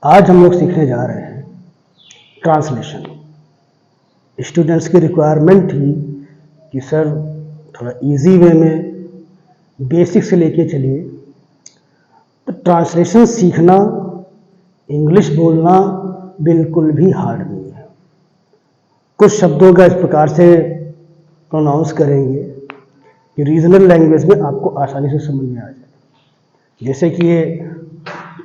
आज हम लोग सीखने जा रहे हैं ट्रांसलेशन। स्टूडेंट्स की रिक्वायरमेंट थी कि सर थोड़ा इजी वे में बेसिक से लेके चलिए। तो ट्रांसलेशन सीखना, इंग्लिश बोलना बिल्कुल भी हार्ड नहीं है। कुछ शब्दों का इस प्रकार से प्रोनाउंस करेंगे कि रीजनल लैंग्वेज में आपको आसानी से समझ में आ जाए। जैसे कि ये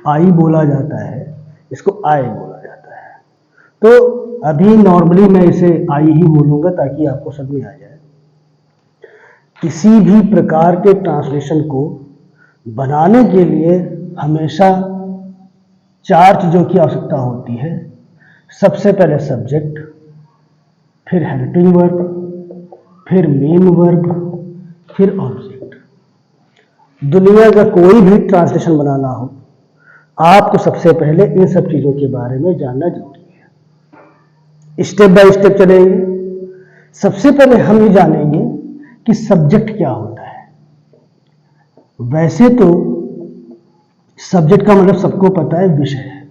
आई बोला जाता है, इसको आई बोला जाता है। तो अभी नॉर्मली मैं इसे आई ही बोलूँगा ताकि आपको समझ में आ जाए। किसी भी प्रकार के ट्रांसलेशन को बनाने के लिए हमेशा 4 चीज़ों की आवश्यकता होती है। सबसे पहले सब्जेक्ट, फिर हेल्पिंग वर्ब, फिर मेन वर्ब, फिर ऑब्जेक्ट। दुनिया का कोई भी ट्रांसलेशन बनाना हो, आपको सबसे पहले इन सब चीज़ों के बारे में जानना जरूरी है। स्टेप बाय स्टेप चलेंगे। सबसे पहले हम ये जानेंगे कि सब्जेक्ट क्या होता है। वैसे तो सब्जेक्ट का मतलब सबको पता है, विषय है।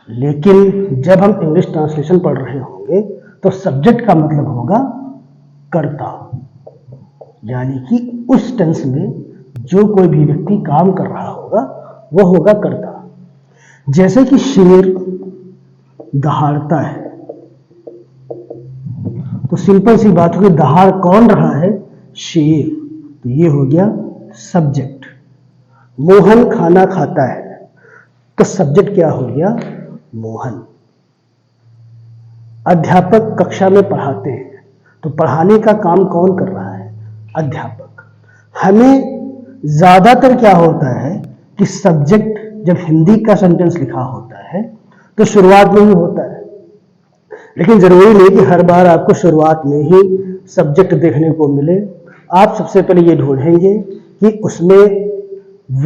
लेकिन जब हम इंग्लिश ट्रांसलेशन पढ़ रहे होंगे तो सब्जेक्ट का मतलब होगा कर्ता, यानी कि उस टेंस में जो कोई भी व्यक्ति काम कर रहा होगा वो होगा कर्ता। जैसे कि शेर दहाड़ता है, तो सिंपल सी बात होगी, दहाड़ कौन रहा है? शेर। तो ये हो गया सब्जेक्ट। मोहन खाना खाता है, तो सब्जेक्ट क्या हो गया? मोहन। अध्यापक कक्षा में पढ़ाते हैं, तो पढ़ाने का काम कौन कर रहा है? अध्यापक। हमें ज्यादातर क्या होता है कि सब्जेक्ट जब हिंदी का सेंटेंस लिखा होता है तो शुरुआत में ही होता है। लेकिन जरूरी नहीं कि हर बार आपको शुरुआत में ही सब्जेक्ट देखने को मिले। आप सबसे पहले ये ढूंढेंगे कि उसमें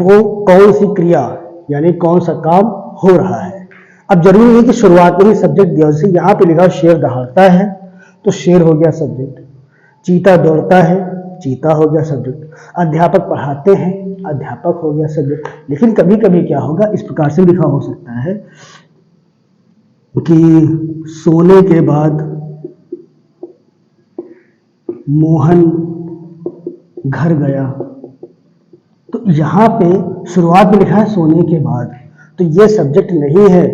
वो कौन सी क्रिया यानी कौन सा काम हो रहा है। अब जरूरी नहीं कि शुरुआत में ही सब्जेक्ट दिया। जैसे यहाँ पे लिखा शेर दहाड़ता है, तो शेर हो गया सब्जेक्ट। चीता दौड़ता है, चीता हो गया सब्जेक्ट। अध्यापक पढ़ाते हैं, अध्यापक हो गया सब्जेक्ट। लेकिन कभी कभी क्या होगा, इस प्रकार से लिखा हो सकता है कि सोने के बाद मोहन घर गया, तो यहां पे शुरुआत में लिखा है सोने के बाद, तो ये सब्जेक्ट नहीं है।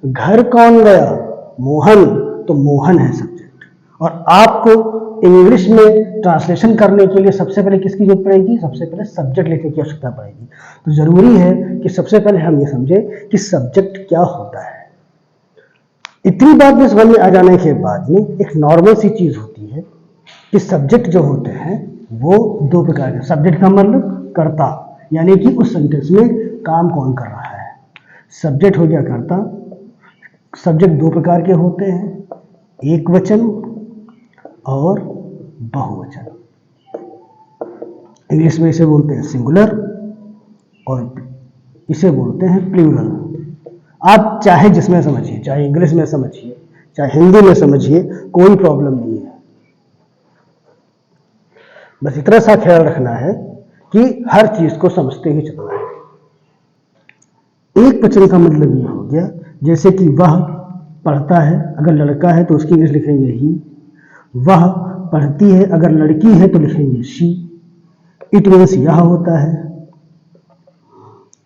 घर कौन गया? मोहन। तो मोहन है सब्जेक्ट। और आपको इंग्लिश में ट्रांसलेशन करने के लिए सबसे पहले किसकी जरूरत पड़ेगी? सबसे पहले सब्जेक्ट लिखने की आवश्यकता पड़ेगी। तो जरूरी है कि सबसे पहले हम ये समझें कि सब्जेक्ट क्या होता है। इतनी बात में समझ में आ जाने के बाद में एक नॉर्मल सी चीज होती है कि सब्जेक्ट जो होते हैं वो 2 प्रकार के। सब्जेक्ट का मतलब कर्ता, यानी कि उस सेंटेंस में काम कौन कर रहा है। सब्जेक्ट हो गया कर्ता। सब्जेक्ट 2 प्रकार के होते हैं, एक वचन और बहुवचन। इंग्लिश में इसे बोलते हैं सिंगुलर और इसे बोलते हैं प्लूरल। आप चाहे जिसमें समझिए, चाहे इंग्लिश में समझिए, चाहे हिंदी में समझिए, कोई प्रॉब्लम नहीं है। बस इतना सा ख्याल रखना है कि हर चीज को समझते ही चलना है। एक वचन का मतलब ये हो गया, जैसे कि वह पढ़ता है, अगर लड़का है तो उसकी इंग्लिश लिखेंगे ही। वह पढ़ती है, अगर लड़की है तो लिखेंगे शी। इट मीन्स यह होता है।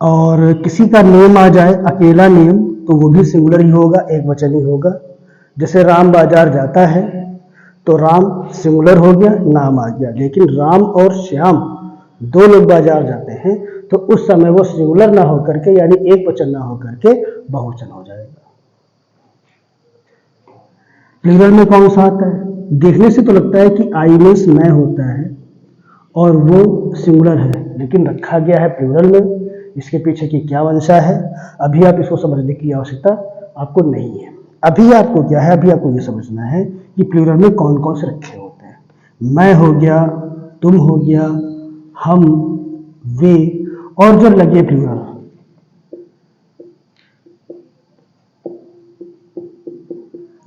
और किसी का नेम आ जाए, अकेला नेम, तो वो भी सिंगुलर ही होगा, एक वचन ही होगा। जैसे राम बाजार जाता है, तो राम सिंगुलर हो गया, नाम आ गया। लेकिन राम और श्याम 2 लोग बाजार जाते हैं, तो उस समय वो सिंगुलर ना होकर के, यानी एक वचन ना होकर के बहुवचन हो जाएगा। प्लूरल में कौन सा आता है? देखने से तो लगता है कि आई मीन्स मैं होता है और वो सिंगुलर है, लेकिन रखा गया है प्लूरल में। इसके पीछे की क्या मंशा है, अभी आप इसको समझने की आवश्यकता आपको नहीं है। अभी आपको क्या है, अभी आपको ये समझना है कि प्लूरल में कौन कौन से रखे होते हैं। मैं हो गया, तुम हो गया, हम, वे, और जो लगे प्लूरल।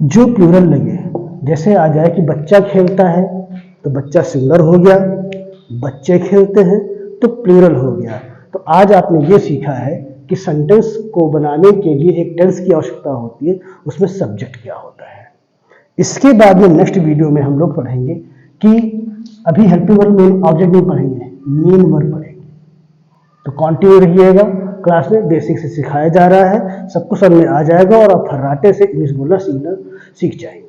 जो प्लूरल लगे, जैसे आ जाए कि बच्चा खेलता है, तो बच्चा सिंगुलर हो गया। बच्चे खेलते हैं तो प्लूरल हो गया। तो आज आपने ये सीखा है कि सेंटेंस को बनाने के लिए एक टेंस की आवश्यकता होती है, उसमें सब्जेक्ट क्या होता है। इसके बाद में नेक्स्ट वीडियो में हम लोग पढ़ेंगे कि अभी हेल्पिंग वर्ब मेन ऑब्जेक्ट नहीं पढ़ेंगे, मेन वर्ब पढ़ेंगे। तो कंटिन्यू रहिएगा, क्लास में बेसिक से सिखाया जा रहा है, सबको समझ में आ जाएगा और आप फर्राटे से इंग्लिश बोलना सीख जाएंगे।